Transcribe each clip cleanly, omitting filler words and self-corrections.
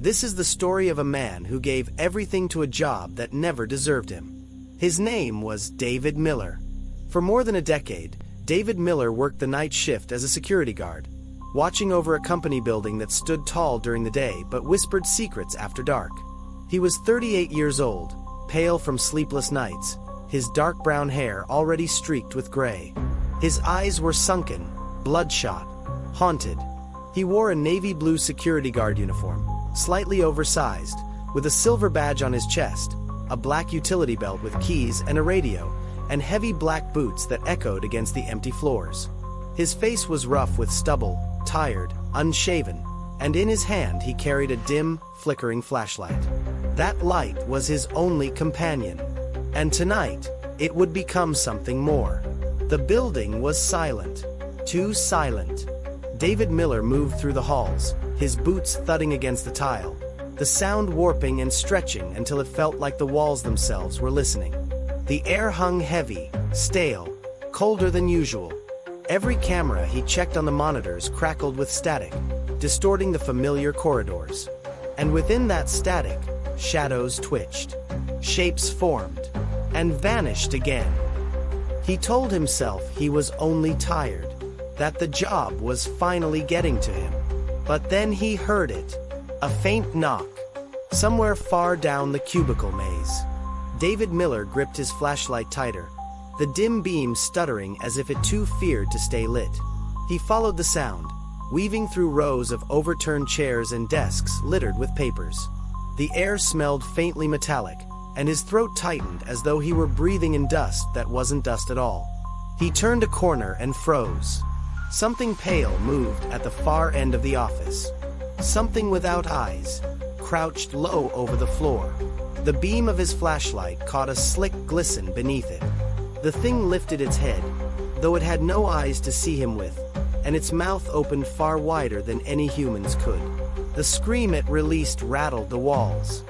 This is the story of a man who gave everything to a job that never deserved him. His name was David Miller. For more than a decade, David Miller worked the night shift as a security guard, watching over a company building that stood tall during the day but whispered secrets after dark. He was 38 years old, pale from sleepless nights, his dark brown hair already streaked with gray. His eyes were sunken, bloodshot, haunted. He wore a navy blue security guard uniform, slightly oversized, with a silver badge on his chest, a black utility belt with keys and a radio, and heavy black boots that echoed against the empty floors. His face was rough with stubble, tired, unshaven, and in his hand he carried a dim, flickering flashlight. That light was his only companion. And tonight, it would become something more. The building was silent. Too silent. David Miller moved through the halls, his boots thudding against the tile, the sound warping and stretching until it felt like the walls themselves were listening. The air hung heavy, stale, colder than usual. Every camera he checked on the monitors crackled with static, distorting the familiar corridors. And within that static, shadows twitched. Shapes formed, and vanished again. He told himself he was only tired, that the job was finally getting to him. But then he heard it, a faint knock, somewhere far down the cubicle maze. David Miller gripped his flashlight tighter, the dim beam stuttering as if it too feared to stay lit. He followed the sound, weaving through rows of overturned chairs and desks littered with papers. The air smelled faintly metallic, and his throat tightened as though he were breathing in dust that wasn't dust at all. He turned a corner and froze. Something pale moved at the far end of the office. Something without eyes, crouched low over the floor. The beam of his flashlight caught a slick glisten beneath it. The thing lifted its head, though it had no eyes to see him with, and its mouth opened far wider than any humans could. The scream it released rattled the walls.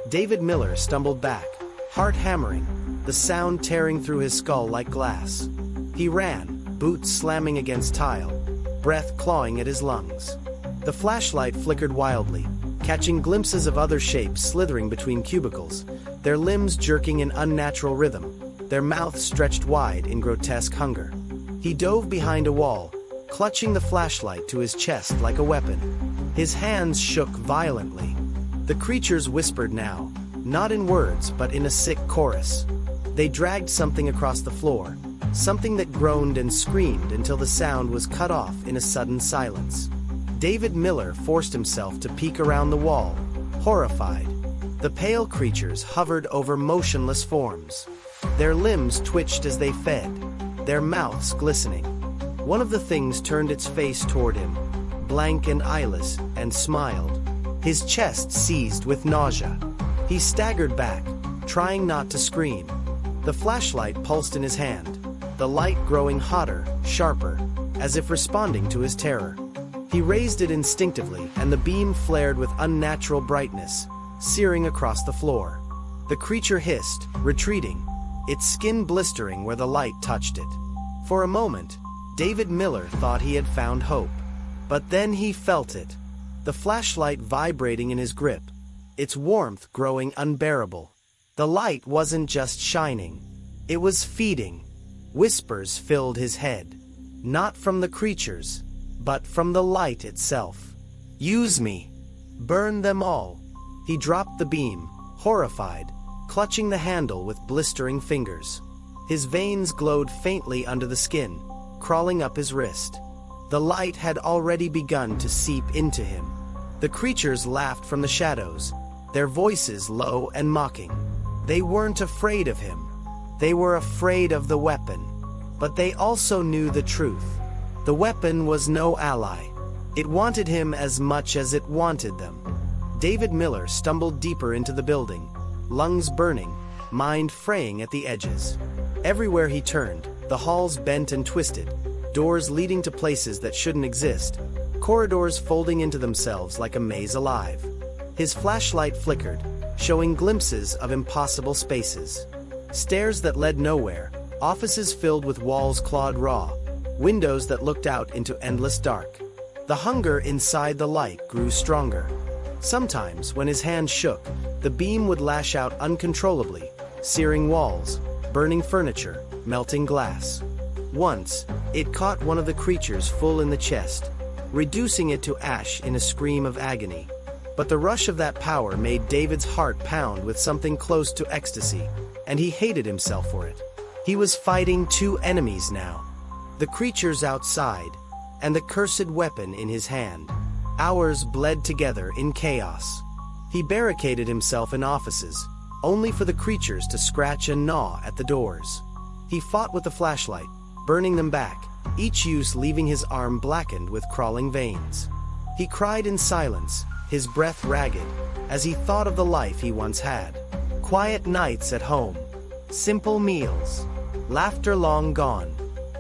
David Miller stumbled back, heart hammering, the sound tearing through his skull like glass. He ran, boots slamming against tile, breath clawing at his lungs. The flashlight flickered wildly, catching glimpses of other shapes slithering between cubicles, their limbs jerking in unnatural rhythm, their mouths stretched wide in grotesque hunger. He dove behind a wall, clutching the flashlight to his chest like a weapon. His hands shook violently. The creatures whispered now, not in words but in a sick chorus. They dragged something across the floor, something that groaned and screamed until the sound was cut off in a sudden silence. David Miller forced himself to peek around the wall, horrified. The pale creatures hovered over motionless forms. Their limbs twitched as they fed, their mouths glistening. One of the things turned its face toward him, blank and eyeless, and smiled. His chest seized with nausea. He staggered back, trying not to scream. The flashlight pulsed in his hand, the light growing hotter, sharper, as if responding to his terror. He raised it instinctively, and the beam flared with unnatural brightness, searing across the floor. The creature hissed, retreating, its skin blistering where the light touched it. For a moment, David Miller thought he had found hope. But then he felt it, the flashlight vibrating in his grip, its warmth growing unbearable. The light wasn't just shining, it was feeding. Whispers filled his head, not from the creatures, but from the light itself. Use me. Burn them all. He dropped the beam, horrified, clutching the handle with blistering fingers. His veins glowed faintly under the skin, crawling up his wrist. The light had already begun to seep into him. The creatures laughed from the shadows, their voices low and mocking. They weren't afraid of him. They were afraid of the weapon. But they also knew the truth. The weapon was no ally. It wanted him as much as it wanted them. David Miller stumbled deeper into the building, lungs burning, mind fraying at the edges. Everywhere he turned, the halls bent and twisted, doors leading to places that shouldn't exist, corridors folding into themselves like a maze alive. His flashlight flickered, showing glimpses of impossible spaces. Stairs that led nowhere, offices filled with walls clawed raw, windows that looked out into endless dark. The hunger inside the light grew stronger. Sometimes, when his hand shook, the beam would lash out uncontrollably, searing walls, burning furniture, melting glass. Once, it caught one of the creatures full in the chest, reducing it to ash in a scream of agony. But the rush of that power made David's heart pound with something close to ecstasy, and he hated himself for it. He was fighting two enemies now. The creatures outside, and the cursed weapon in his hand. Hours bled together in chaos. He barricaded himself in offices, only for the creatures to scratch and gnaw at the doors. He fought with the flashlight, burning them back, each use leaving his arm blackened with crawling veins. He cried in silence, his breath ragged, as he thought of the life he once had. Quiet nights at home, simple meals, laughter long gone.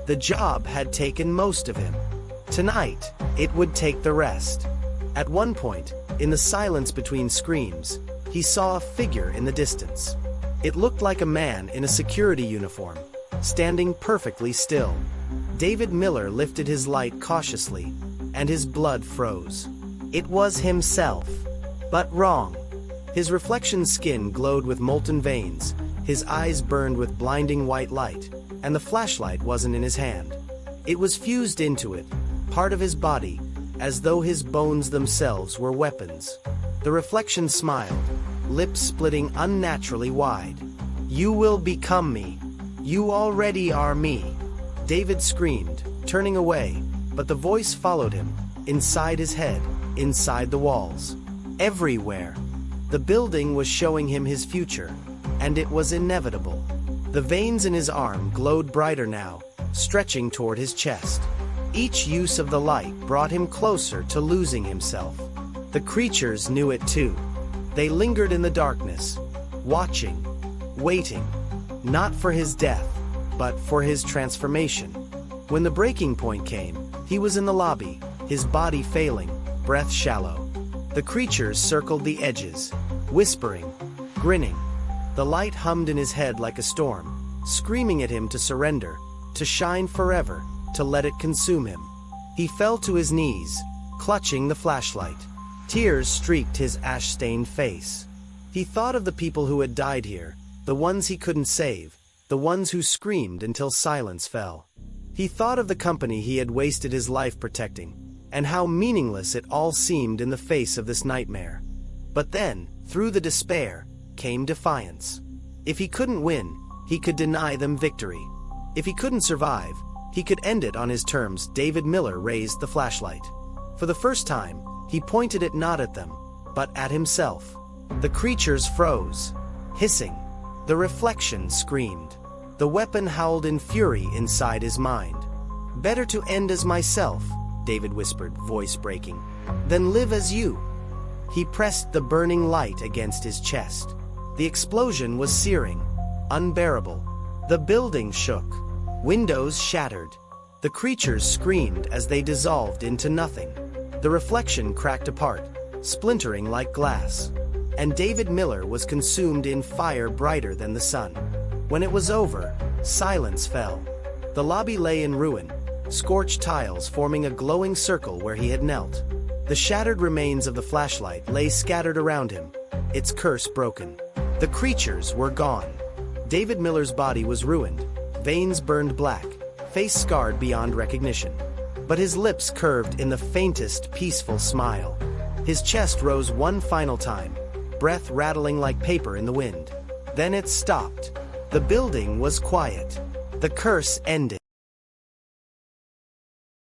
The job had taken most of him. Tonight, it would take the rest. At one point, in the silence between screams, he saw a figure in the distance. It looked like a man in a security uniform, standing perfectly still. David Miller lifted his light cautiously, and his blood froze. It was himself. But wrong. His reflection skin glowed with molten veins, his eyes burned with blinding white light, and the flashlight wasn't in his hand. It was fused into it, part of his body, as though his bones themselves were weapons. The reflection smiled, lips splitting unnaturally wide. "You will become me. You already are me." David screamed, turning away, but the voice followed him, inside his head, inside the walls. Everywhere. The building was showing him his future, and it was inevitable. The veins in his arm glowed brighter now, stretching toward his chest. Each use of the light brought him closer to losing himself. The creatures knew it too. They lingered in the darkness, watching, waiting, not for his death, but for his transformation. When the breaking point came, he was in the lobby, his body failing, breath shallow. The creatures circled the edges, whispering, grinning. The light hummed in his head like a storm, screaming at him to surrender, to shine forever, to let it consume him. He fell to his knees, clutching the flashlight. Tears streaked his ash-stained face. He thought of the people who had died here, the ones he couldn't save, the ones who screamed until silence fell. He thought of the company he had wasted his life protecting, and how meaningless it all seemed in the face of this nightmare. But then, through the despair, came defiance. If he couldn't win, he could deny them victory. If he couldn't survive, he could end it on his terms. David Miller raised the flashlight. For the first time, he pointed it not at them, but at himself. The creatures froze, hissing. The reflection screamed. The weapon howled in fury inside his mind. "Better to end as myself," David whispered, voice breaking, "than live as you." He pressed the burning light against his chest. The explosion was searing, unbearable. The building shook. Windows shattered. The creatures screamed as they dissolved into nothing. The reflection cracked apart, splintering like glass. And David Miller was consumed in fire brighter than the sun. When it was over, silence fell. The lobby lay in ruin, scorched tiles forming a glowing circle where he had knelt. The shattered remains of the flashlight lay scattered around him, its curse broken. The creatures were gone. David Miller's body was ruined, veins burned black, face scarred beyond recognition. But his lips curved in the faintest, peaceful smile. His chest rose one final time, breath rattling like paper in the wind. Then it stopped. The building was quiet. The curse ended.